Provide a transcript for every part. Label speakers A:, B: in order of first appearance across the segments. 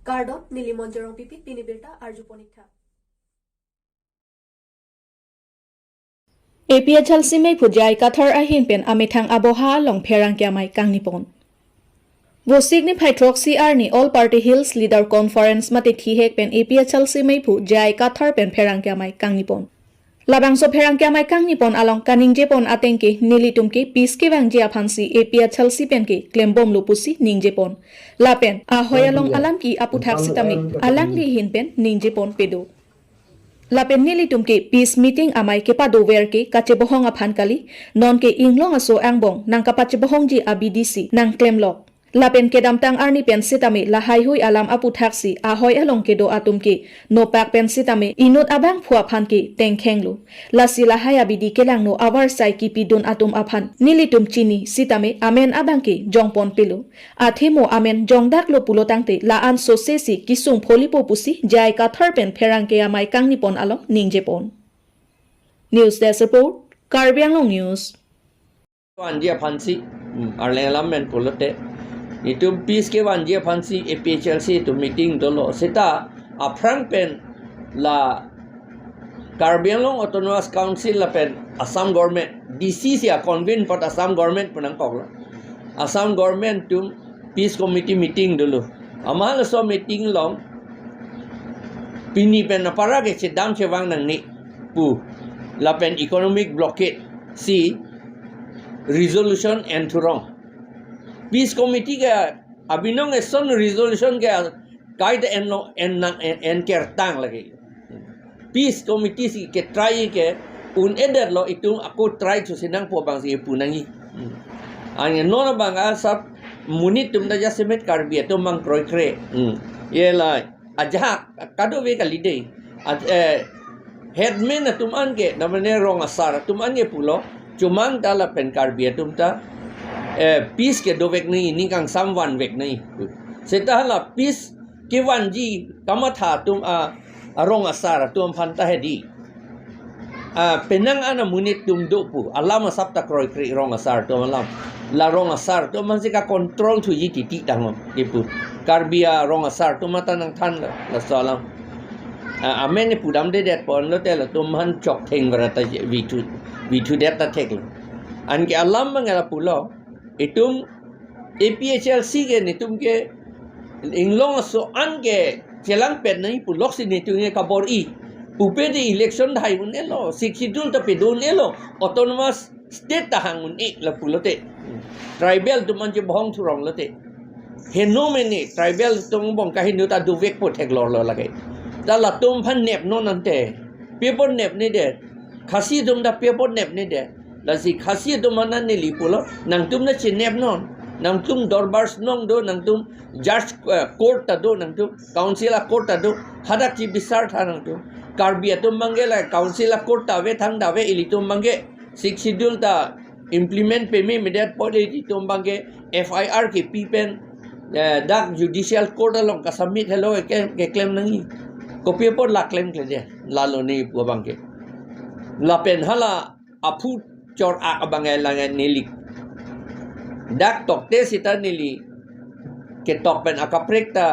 A: Gardon Nilimonjerong Pipit Pinibirta Arjuponikta
B: APHL Simei Pujai Kathar Ahin Pen Amithang Aboha Long Perang Kiamai Kangnipon Wo signify Troxy Arni All Party Hills Leader Conference Mati Thihek Pen APHL Simei Pujai Kathar Pen Perang Kiamai Kangnipon Labangso Perang Kiamai Kangnipon Along Kaningjepon Atengki Nilitumki Piske Wangjia Phansi APHL Sipenki Klembom Lupusi Ningjepon Lapen Ahoyalong Alamki Aputhak Sitami Alangli Hinpen Ningjepon Pedo Lapen Nilitumki Peace Meeting Amai Kepa Doverki Kachebohong Aphankali Non ke Inglong Aso Angbong Nang Kapachebohong Ji ABDC Nang Klemlok Lapen kedamtang arni pen sitami lahai hui alam aputhaksi ahoy along kedo atumki nopak pen sitami inut abang phua phanki tengkhenglu lasi lahai abidi kelangno awar sai ki pidun atum aphan nilitum chini sitami amen abangki jongpon pilu athemo amen jongdak lo pulotangte la an sosesi kisung pholipo pusi jai kathar pen pherangke amai kangnipon along ningjepon News Desk Report Karbi Anglong News
C: Wanjia Phansi Arlengalam men polote itu peace ke wanjia phansi APHLC itu meeting dolo seta aprang pen la Karbi Anglong Autonomous Council la pen Assam government DC sia convene pot Assam government punang kok Assam government tum peace committee meeting dolo amal so meeting long pini pen para ke sedang cewang nang ni pu la pen economic blockade si resolution and turong Peace Committee ke abinong son resolution ke guide en kertang lagi. Peace Committee si ke try ke un eder lo itu aku try susinang po bang si punangi. Anya nona bang asap munit tum da jasemet karbi itu mang kroy kre. Yela aja kado we kalide. Headman tuman ke namanya rong asar tuman ye pulo cumang dala pen karbi tum ta peace ke do vek nahi ni kang samwan vek nahi seta hala peace ke wanji kamatha tum arong asar tum phanta hedi penang ana munit tum do pu alama sapta kroi kri rong asar tum alam la rong asar tum man ka control thu yi ti dang dipu karbia rong asar tum mata nang than la salam amen ni pudam de det pon lo te la tum han chok theng varata vi tu det ta thek an ke alam mangala pulo itum APHLC ke nitum ke inglong so an ke chelang pet nai pulok si nitum ke kabor i pupe de election dai un elo sikidul ta pedun elo autonomous state ta hangun i la pulote tribal tuman je bohong thurong lote henomene tribal tung bong ka hindu ta duvek po thek lor lo lage ta la tum phan nep non ante people nep ni de khasi dum da people nep ni de lasi khasi tu mana ni lipulo nang tum na chinep non nang tum dorbars nong do nang tum judge court ta do nang tum council a court ta do hadak chi bisar tha nang tum karbi atum mangela council a court ta ve thang da ve ilitum mange six schedule ta implement pe me immediate policy tum mange FIR ke pipen dak judicial court along ka submit hello ke claim nangi copy por la claim ke je lalo ni pu bangke la pen hala apu chor abangai langan nili dak tok te sita nili ke tok pen akaprek ta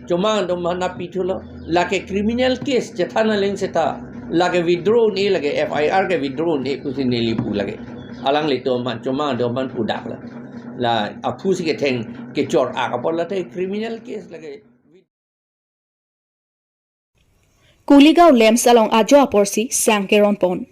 C: cuma dum hana pitulo lake criminal case jethana leng sita lage withdraw ni lage FIR ke withdraw ni kusi nili pu lage alang le to man cuma do man pu dak la apu si ke theng ke chor akapol la te criminal case lage
B: Kuligao lem salong ajo aporsi sangkeron pon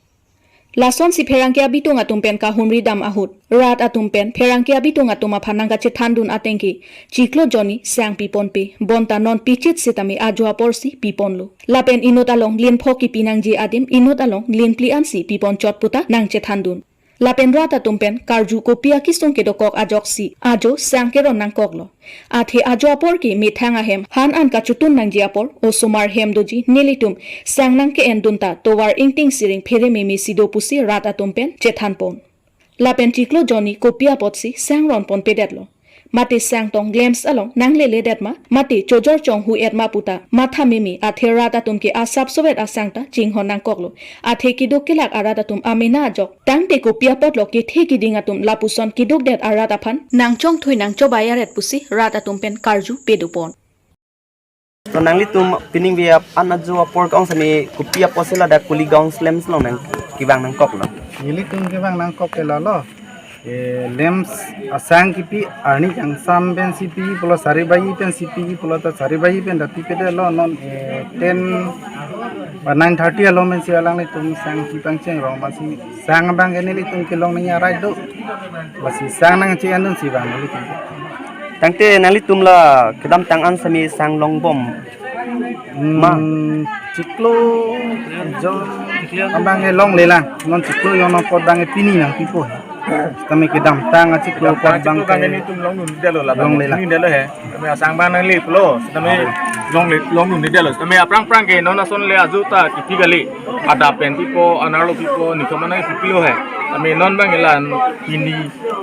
B: Lason si Perangkia bitung atumpen ka humri dam ahut. Rat atumpen Perangkia bitung atuma panangka cethandun atengki. Ciklo Johnny sang pipon pi. Bonta non pichit sitami ajwa porsi pipon lu. Lapen inut along lin phoki pinangji adim inut along lin pliansi pipon chot puta nang cethandun. Lapen rat atumpen karju kopia kisong kedokok ajoksi. Ajo sang keron nang koklo. Athe ajo apor ki mithanga hem han an ka chutun nang jiapor o sumar hem doji nilitum sang nang ke endunta towar ingting siring phere memi sido pusi rat atumpen chethanpon lapen tiklo joni kopia potsi sang ron pon pedetlo mati sang tong glems along nang lele detma mati chojor chong hu etma puta matha mimi athe rat atumke asap sovet asangta jinghon nang koklo athe kidok kilak arat atum amina jok tangte kopia potlo ke theki dingatum lapuson kidok det arat aphan nang chong thui nang chobayaret pusi rat atumpen karju pedupon
D: so nang litum pining bia anaju por kong sami kupia posela da kuligong slams long nang kibang nang kok lo
E: Ili tum ke bang nang kok ke lo lems asang kipi arni kang sam ben sipi pulo sari bayi pen sipi pulo ta sari bayi pen dati pede lo non 10 9:30 lo men sialang ni tum sang ki pang cheng rong masi sang bang ke ni tum ke long ni arai do masi sang nang chi anun si bang ni tum
D: tangte nang litum la kedam tangan sami sang long bom ma
E: ciklo jo ambang ke long le lang non ciklo yo no pot bang ke pini nang pipo kami kedam tang ciklo pot bang ke
F: ni tum long nun de lo la
E: long le lang
F: ni de lo he kami asang bang nang li plo kami long nun de lo kami aprang ke nona son le azuta kipigali ada pen pipo anarlo pipo ni kamana pipilo he kami non bang elan ini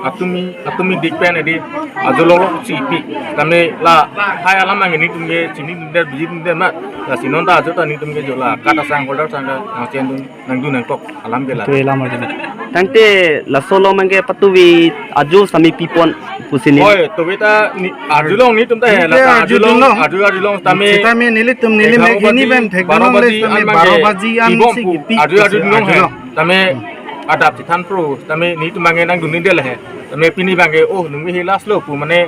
F: atumi dik pen edi azulo si pi kami la hai alam bang ni tum ge chini de biji de ma la sinon ta azuta ni tum ge jola kata sang holder sang nang chen dun nang du nang kok alam ge la
D: tangte la solo mangge patuwi aju sami pipon pusini
F: oi to beta ni ajulong ni tum ta he la ajulong tami
E: nili tum nili me gini ben thek banong le tami 12 baji an si pi
F: ajulong he tami adap ti than pro tami ni tum bange nang dunin de le he tami pini bange oh nung hi las lo pu mane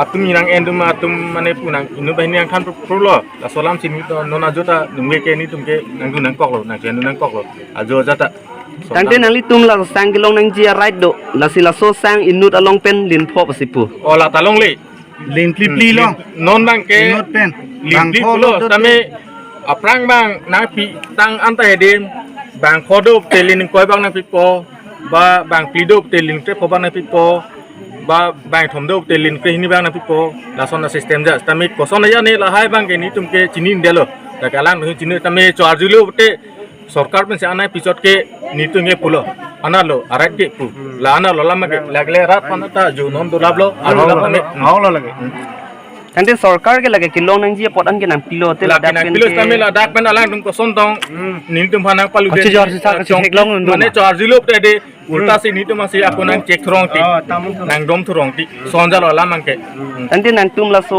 F: atumi nang endum atum mane pu nang inu bahini ang than pro lo la solam sini to nona jota nung ke ni tum ke nang du nang kok lo nang chen nang kok lo ajo jata
D: tangte nang litum la sang gilong nang jia right do la sila so sang inut along pen lin pho pasipu
F: ola talong le
E: lin pli long
F: non bang ke
E: not pen
F: bang pho tami aprang bang nang pi tang anta hedim bang khodo telin koi bang na pipo ba bang plido telin tre pho bang na pipo ba bang thomdo telin ke hini bang na pipo la son na system ja tami koson ya ni la hai bang ke ni tum ke chinin delo ta kalang ni chini tami charjulo te सरकार में से आना पिछोट के नीतु में पुलो आना लो आराट के पु ला आना लो लम्बे लगले रात पन्ना ता जो नॉन दुलाब लो आना लम्बे हाउ लो लगे
D: tangte sarkar ke lage kilong nang jia potan ke nang pilo te la dak pen
F: पिलो तमिल dak pen alang tum ko son tong नीतु भाना पालु दे माने चार्जिलो पे दे उल्टा से नीतु मासी ako nang check throng ti nang dom throng ti sonja lo lamang ke
D: tangte nang tum la so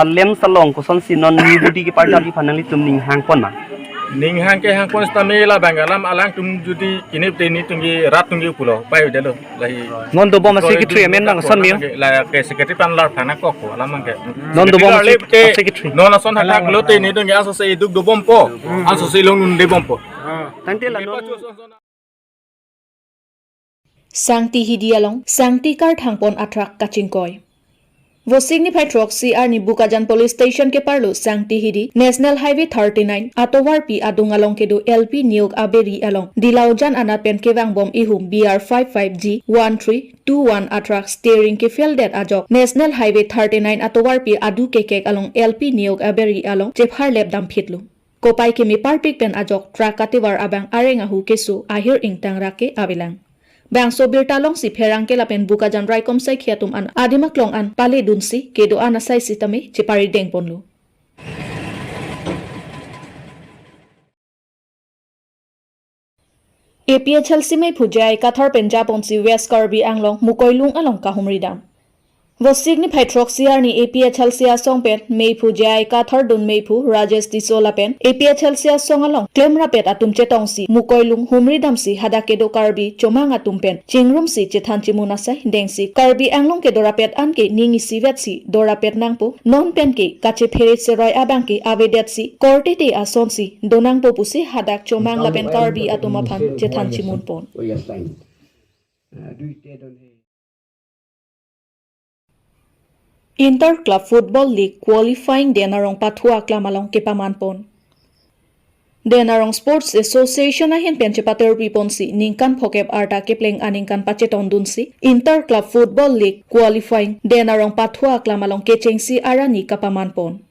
D: alem salong ko son sinon ni budi ki parta ki fanali tum ning hang pon ma
F: ning hang ke hang kon stamela bangalam alang tum judi kini te ni tungi rat tungi pulo pai delo lahi
D: non do bom secretary men nang son miu
F: la ke secretary pan lar thana ko ko alamang ke
D: non do bom secretary
F: non son hata lo te ni tungi aso se duk do bom po aso se long nun de bom po
D: tangte la non
B: Sangti hidialong sangti kar thangpon atrak kachingkoi Vosing ni Paitrok CR ni Bukajan Police Station ke parlo Sangti hidi National Highway 39 atowar pi adungalong kedu LP Niyog Aberi along Dilaujan anapen kewang bom ihum BR55G 1321 atrak steering ke feldet ajok National Highway 39 atowar pi adu kekek along LP Niyog Aberi along chephar lep dam phitlu Kopai ke mi parpik pen ajok truck katiwar abang arenga hu kesu ahir ingtang rake abilang Bangso birtalong si Perang ke lapen Bukajan Raikom sai khiatum an adimaklong an pale dunsi kedo ana sai sitame chepari deng ponlu APHL simai phujai kathar Punjab onsi West Karbi Anglong mukoilung along kahumridam Vosigni Paitrok CR ni APHL sia songpen meipu jai kathar dun meipu Rajesh Disola pen APHL sia songalong claim rapet atum chetongsi mukoilung humridamsi hadakedo Karbi chomanga tumpen chingrum si chethan chimuna sai dengsi Karbi Anglong ke dorapet anke ningi sivetsi dorapet nangpo non pen ke kache pheret se roi abangke avedetsi korte te asonsi donangpo pusi hadak chomang lapen Karbi atumaphan chethan chimun pon Inter Club Football League qualifying Denarong Pathua Klamalong Kepamanpon. Denarong Sports Association ahin penchepater piponsi ningkan phokep arta kepleng aningkan pacheton dunsi Inter Club Football League qualifying Denarong Pathua Klamalong kechengsi arani kapamanpon.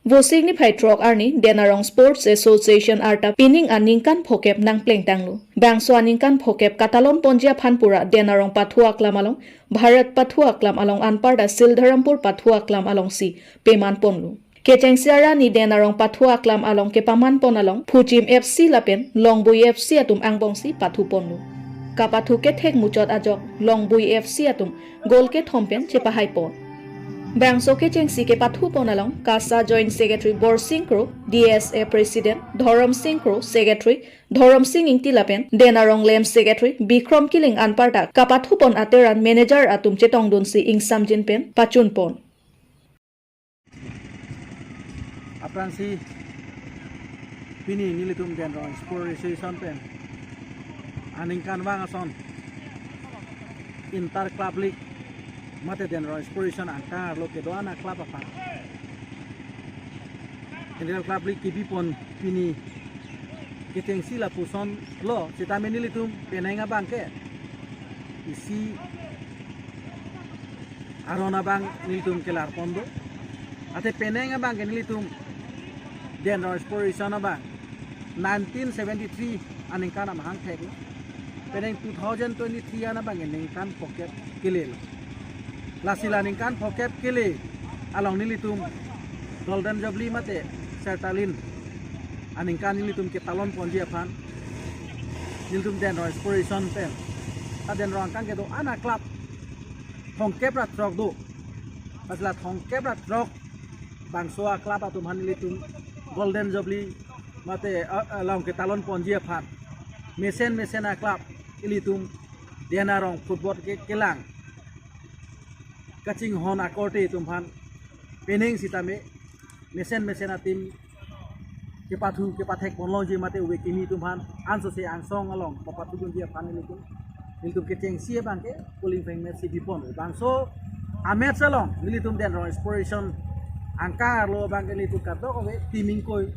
B: Vosigni Paitrok arni Denarong Sports Association arta pining aningkan phokep nang pleng tanglu. Bangso aningkan phokep Katalon Ponjia Phanpura Denarong Pathua Klamalong Bharat Pathua Klam along Anparda Sildharampur Pathua Klam along si Peman Ponlu. Kechengsiara ni Denarong Pathua Klam along Kepaman Pon along Phujim FC lapen Longbui FC atum angbong si Pathu Ponlu. Kapathu ke thek muchot ajok Longbui FC atum gol ke thompen chepahai pon. Bang Soke Chengsi ke Pathu Ponalong, Kasa Joint Secretary Bor Singkro, DSA President, Dhoram Singkro, Secretary, Dhoram Singh Ingtilapen, Denarong Lem Secretary, Bikram Kiling Anpartak, Kapathu Pon Ateran Manager Atum Chetong Dunsi Ing Samjin Pen, Pachun Pon.
E: Aprang si pini nilitum den ro exploration pen aning kan wang ason inter club league mate den ro exploration angka lo ke doana club apa inter club league kipi pon pini kiteng sila puson lo sitame nilitum penenga bangke isi arona bang nilitum kelar pondo ate penenga bangke nilitum den ro exploration abang 1973 aning kana mahang thek peneng 2023 ana bang ning kan pocket kile lasila ning kan pocket kile along nilitum golden jobli mate sertalin aning kan nilitum ke talon ponji afan nilitum den ro exploration pen aden rong kan ke do ana club thong kepra trok do pasla thong kepra trok bangsoa club atum han nilitum golden jobli mate along ke talon ponji afan mesen a club ilitum denarong football ke kelang kaching hon akorte tumhan peneng sitame mesen a tim ke pathu ke pathek bonlong je mate we kimi tumhan anso se angsong along papatu gun je afan ilitum ke chengsi bangke pulling feng match dipon bangso amet salong ilitum den ro exploration angka lo bangke ilitum kadok we timing koi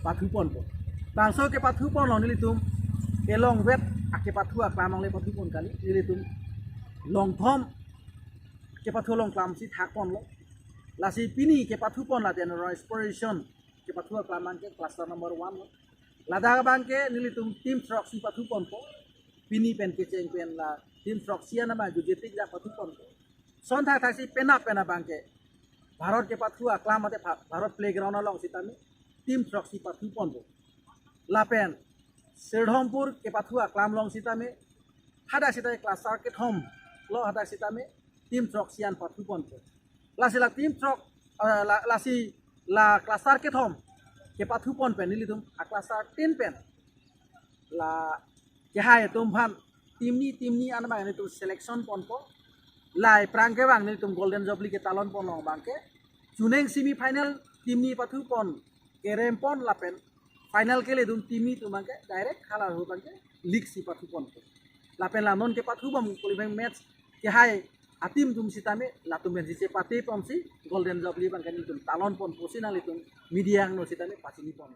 E: pathu pon po bangso ke pathu pon long nilitum elong wet ake pathu aklamong le pathu pon kali nilitum long thom ke pathu long klam si thak pon lo lasi pini ke pathu pon la den ro exploration ke pathu aklamang ke cluster number 1 lo lada bangke nilitum team truck si pathu pon po pini pen ke cheng pen la team truck sia na ba jujetik ja pathu pon po son thak si pena bangke Bharat के पाथु aklam mate Bharat playground along sitami team truck si pathu pon bo lapen Sirdhompur ke pathu aklam long sitame hada sitame cluster ke thom lo hada sitame team truck sian pathu pon bo lasi la team truck lasi la cluster ke thom ke pathu pon pen nilitum a cluster 10 pen la ke hai tum phan team ni an bang ni tu selection pon po lai prang ke bang ni tum golden jobli ke talon pon long bang ke chuneng semi final team ni pathu pon ke rem pon lapen final ke le dum team ni tu bang ke direct khala ho bang ke league si pathu pon po lapen la non ke pathu bam qualifying match ke hai atim tum sitame la tum ben si pati pon si golden jobli bang ke ni tum talon pon posinal itum media no sitame pasini pon